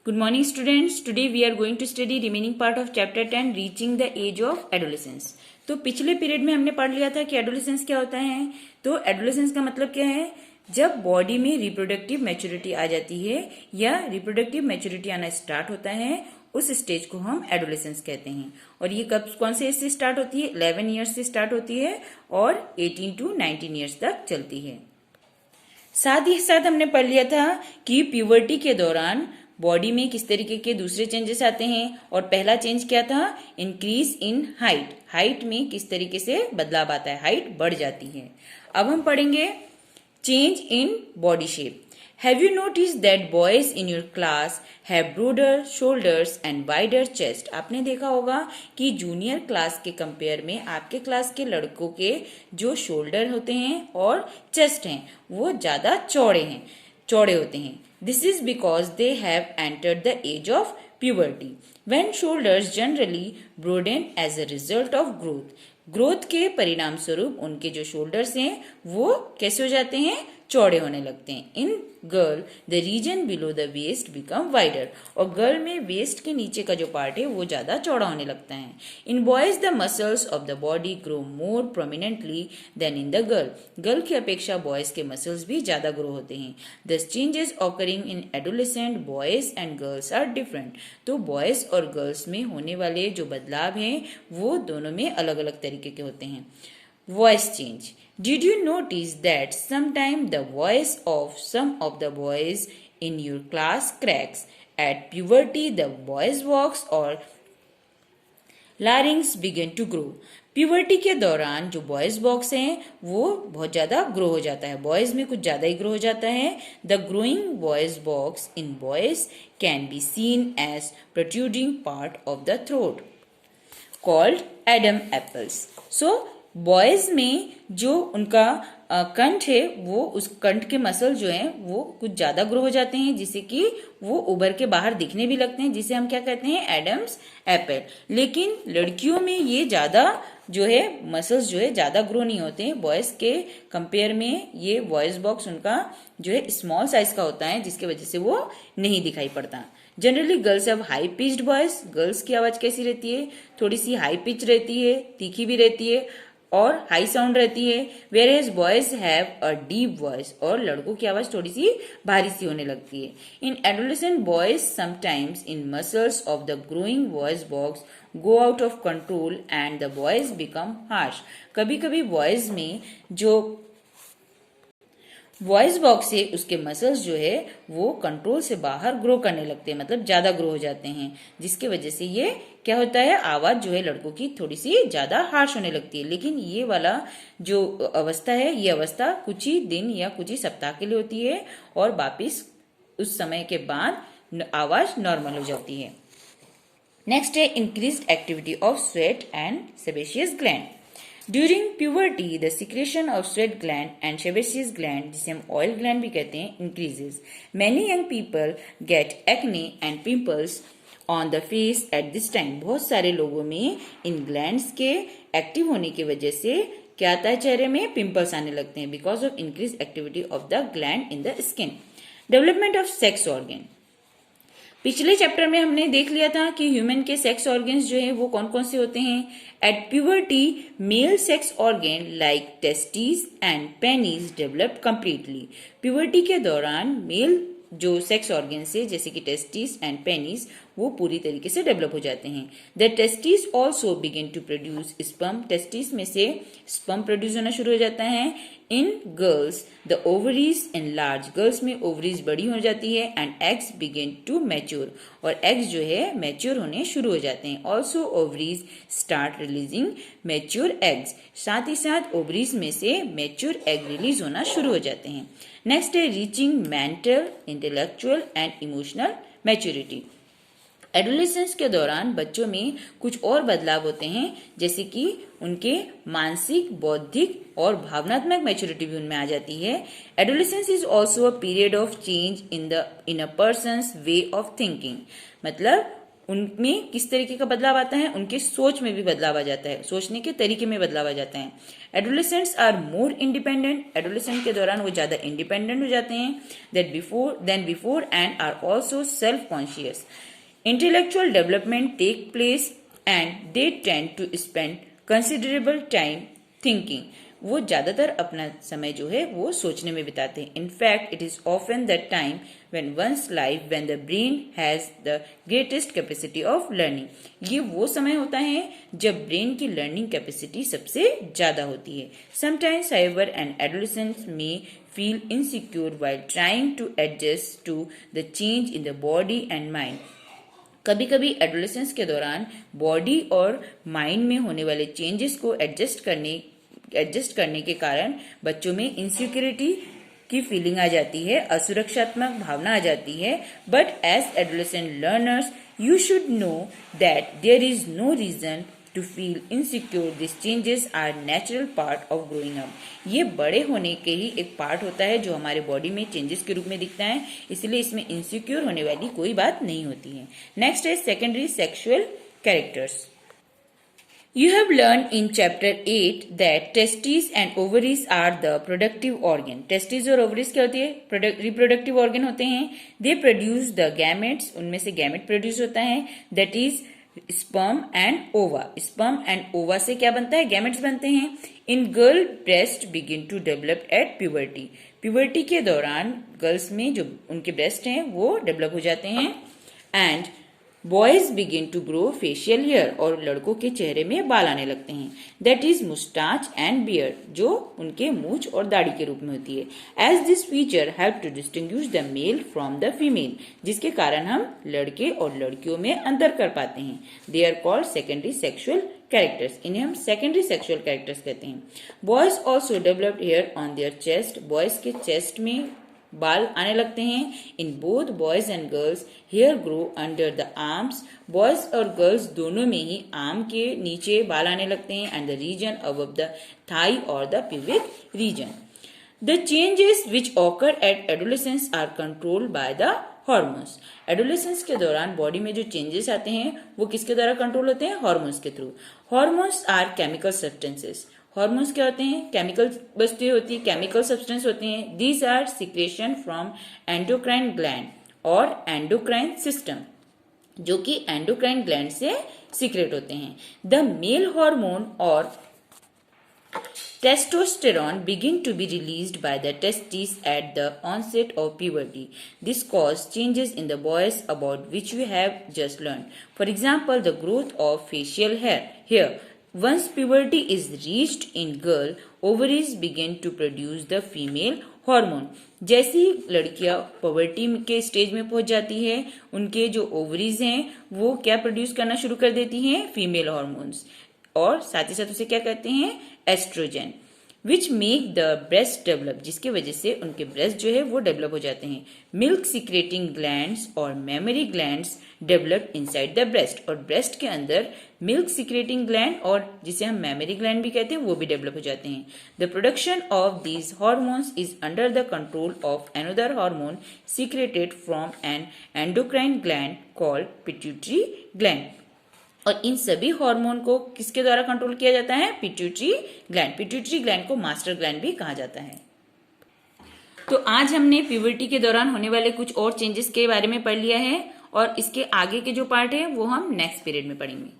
Good morning, students. Today we are going to study remaining part of chapter 10, reaching the age of adolescence. तो पिछले period में हमने पढ़ लिया था कि एडोलेसेंस क्या होता है. तो एडोलेसेंस का मतलब क्या है? जब बॉडी में रिप्रोडक्टिव मैच्योरिटी आ जाती है या रिप्रोडक्टिव मैच्योरिटी आना स्टार्ट होता है, उस स्टेज को हम एडोलेसेंस कहते हैं. और ये कब कौन से एज से स्टार्ट होती है? 11 ईयर्स से स्टार्ट होती है और 18 to 19 ईयर्स तक चलती है. साथ ही साथ हमने पढ़ लिया था कि प्यूबर्टी के दौरान बॉडी में किस तरीके के दूसरे चेंजेस आते हैं. और पहला चेंज क्या था? Increase in height. हाइट में किस तरीके से बदलाव आता है, हाइट बढ़ जाती है. अब हम पढ़ेंगे change in body shape. Have you noticed that boys in your class have broader shoulders and wider chest? आपने देखा होगा कि जूनियर क्लास के कंपेयर में आपके क्लास के लड़कों के जो शोल्डर होते हैं और चेस्ट हैं वो ज़्यादा चौड़े होते हैं. This is because they have entered the age of puberty, when shoulders generally broaden as a result of growth. Growth के परिणाम स्वरूप उनके जो शोल्डर्स हैं वो कैसे हो जाते हैं? चौड़े होने लगते हैं. In girl the region below the waist become wider. और गर्ल में वेस्ट के नीचे का जो पार्ट है वो ज्यादा चौड़ा होने लगता है. In boys the muscles of the body grow more prominently than in the girl. Girl की अपेक्षा बॉयज के मसल्स भी ज्यादा ग्रो होते हैं. The changes occurring in adolescent boys and girls are different. तो बॉयज और गर्ल्स में होने वाले जो बदलाव हैं वो दोनों में अलग अलग तरीके के होते हैं. Voice change. Did you notice that sometimes the voice of some of the boys in your class cracks? At puberty, the boys' voice or larynx begin to grow. Puberty के दौरान जो बॉयज बॉक्स हैं वो बहुत ज़्यादा grow हो जाता है. बॉयज में कुछ ज़्यादा ही ग्रो हो जाता है. The growing boys box in boys can be seen as protruding part of the throat called Adam apples. So boys में जो उनका कंठ है वो उस कंठ के मसल जो हैं वो कुछ ज्यादा ग्रो हो जाते हैं जिससे कि वो उभर के बाहर दिखने भी लगते हैं, जिसे हम क्या कहते हैं? Adam's apple. लेकिन लड़कियों में ये ज्यादा जो है मसल्स जो है ज्यादा ग्रो नहीं होते हैं. बॉयज के कंपेयर में ये वॉइस बॉक्स उनका जो है स्मॉल साइज का होता है जिसकी वजह से वो नहीं दिखाई पड़ता. Generally girls have high pitched voice. Girls की आवाज कैसी रहती है? थोड़ी सी हाई पिच रहती है, तीखी भी रहती है और हाई साउंड रहती है. Whereas boys have a deep voice. और लड़कों की आवाज थोड़ी सी भारी सी होने लगती है. In adolescent boys sometimes in muscles of the growing voice box go out of control and the voice become harsh. कभी कभी बॉयज में जो वॉइस बॉक्स है उसके मसल्स जो है वो कंट्रोल से बाहर ग्रो करने लगते हैं, मतलब ज्यादा ग्रो हो जाते हैं, जिसके वजह से ये क्या होता है? आवाज जो है लड़कों की थोड़ी सी ज्यादा हार्श होने लगती है. लेकिन ये वाला जो अवस्था है ये अवस्था कुछ ही दिन या कुछ ही सप्ताह के लिए होती है और वापिस उस समय के बाद आवाज नॉर्मल हो जाती है. नेक्स्ट है increased activity of sweat and sebaceous gland. During puberty the secretion of sweat gland and sebaceous gland, जिसे हम ऑयल ग्लैंड भी कहते हैं, increases. Many young people get acne and pimples on the face at this time. बहुत सारे लोगों में इन glands के एक्टिव होने की वजह से क्या आता है? चेहरे में पिंपल्स आने लगते हैं because of increase activity of the gland in the skin. Development of sex organ. पिछले चैप्टर में हमने देख लिया था कि ह्यूमन के सेक्स ऑर्गन्स जो है वो कौन कौन से होते हैं. At puberty male sex organ like testis and penis develop completely. Puberty के दौरान मेल जो सेक्स ऑर्गन्स है जैसे कि टेस्टिस एंड पेनिस वो पूरी तरीके से डेवलप हो जाते हैं. The testis also begin to produce sperm. Testis में से स्पर्म प्रोड्यूस होना शुरू हो जाता है. In girls the ovaries in large. Girls में ओवरीज बड़ी हो जाती है and eggs begin to mature. और एग्स जो है मैच्योर होने शुरू हो जाते हैं. Also ovaries start releasing mature eggs. साथ ही साथ ओवरीज में से मैच्योर एग रिलीज होना शुरू हो जाते हैं. नेक्स्ट है reaching mental, intellectual and emotional maturity. Adolescence के दौरान बच्चों में कुछ और बदलाव होते हैं जैसे कि उनके मानसिक, बौद्धिक और भावनात्मक मैच्योरिटी भी उनमें आ जाती है. Adolescence is also a period of change in a persons way of thinking. मतलब उनमें किस तरीके का बदलाव आता है, उनके सोच में भी बदलाव आ जाता है, सोचने के तरीके में बदलाव आ जाता है। Adolescents are more independent, adolescent के दौरान वो ज्यादा इंडिपेंडेंट हो जाते हैं than before and are also self conscious. Intellectual development take place and they tend to spend considerable time thinking, वो ज्यादातर अपना समय जो है वो सोचने में बिताते हैं। In fact it is often the time when one's life when the brain has the greatest capacity of learning, ये वो समय होता है जब ब्रेन की लर्निंग कैपेसिटी सबसे ज्यादा होती है। Sometimes however an adolescent may feel insecure while trying to adjust to the change in the body and mind, कभी कभी एडोलेसेंस के दौरान बॉडी और माइंड में होने वाले चेंजेस को एडजस्ट करने के कारण बच्चों में इनसिक्योरिटी की फीलिंग आ जाती है, असुरक्षात्मक भावना आ जाती है। But as adolescent learners you should know that there is no reason to feel insecure, this changes are natural part of growing up, ये बड़े होने के ही एक पार्ट होता है जो हमारे बॉडी में चेंजेस के रूप में दिखता है, इसलिए इसमें इनसिक्योर होने वाली कोई बात नहीं होती है। नेक्स्ट है secondary sexual characters. You have learned in chapter 8 that testes and ovaries are the productive organ. Testes और ovaries क्या होती है? Reproductive organ होते हैं। They produce the gametes, उनमें से gamete produce होता है, that is sperm and ova. Sperm and ova से क्या बनता है? Gametes बनते हैं। In girl, breast begin to develop at puberty. Puberty के दौरान गर्ल्स में जो उनके breast हैं वो develop हो जाते हैं। And boys begin to grow facial hair, और लड़कों के चेहरे में बाल आने लगते हैं, that is mustache and beard, जो उनके मूंछ और दाढ़ी के रूप में होती है। As this feature help to distinguish the male from the female, जिसके कारण हम लड़के और लड़कियों में अंतर कर पाते हैं। They are called secondary sexual characters, इन्हें हम सेकेंडरी सेक्सुअल कैरेक्टर्स कहते हैं। Boys also developed hair on their chest, boys के चेस्ट में बाल आने लगते हैं। In both boys and girls hair grow under the arms, boys और गर्ल्स दोनों में ही आर्म के नीचे बाल आने लगते हैं, and the region above the thigh और the pubic region. The changes which occur at adolescence are controlled by the hormones, adolescence के दौरान बॉडी में जो चेंजेस आते हैं वो किसके द्वारा कंट्रोल होते हैं? हॉर्मोन्स के थ्रू। Hormones are chemical substances, hormones क्या होते हैं? केमिकल वस्तुएं होती है, केमिकल सब्सटेंस होते हैं। These are secretion from endocrine gland और एंडोक्राइन सिस्टम, जो कि एंडोक्राइन ग्लैंड से सीक्रेट होते हैं। द मेल हार्मोन और testosterone begin to be released by the testes at the onset of puberty. This causes changes in the boys about which we have just learned. For example, the growth of facial hair. Here, once puberty is reached in girl, ovaries begin to produce the female hormone. जैसी लड़कियां poverty के stage में पहुंच जाती है, उनके जो ovaries हैं वो क्या प्रोड्यूस करना शुरू कर देती हैं? फीमेल हार्मोन्स, और साथ ही साथ उसे क्या कहते हैं? Estrogen, which make the breast develop, जिसकी वजह से उनके ब्रेस्ट जो है वो डेवलप हो जाते हैं। मिल्क सिक्रेटिंग ग्लैंड्स और mammary glands develop inside the breast, और ब्रेस्ट के अंदर मिल्क सिक्रेटिंग ग्लैंड और जिसे हम मेमरी ग्लैंड भी कहते हैं वो भी डेवलप हो जाते हैं। The production of these hormones is under the control of another hormone secreted from N endocrine gland called pituitary gland, और इन सभी हार्मोन को किसके द्वारा कंट्रोल किया जाता है? Pituitary gland. पिट्यूटरी ग्लैंड को मास्टर ग्लैंड भी कहा जाता है। तो आज हमने प्यूबर्टी के दौरान होने वाले कुछ और चेंजेस के बारे में पढ़ लिया है, और इसके आगे के जो पार्ट है वो हम नेक्स्ट पीरियड में पढ़ेंगे।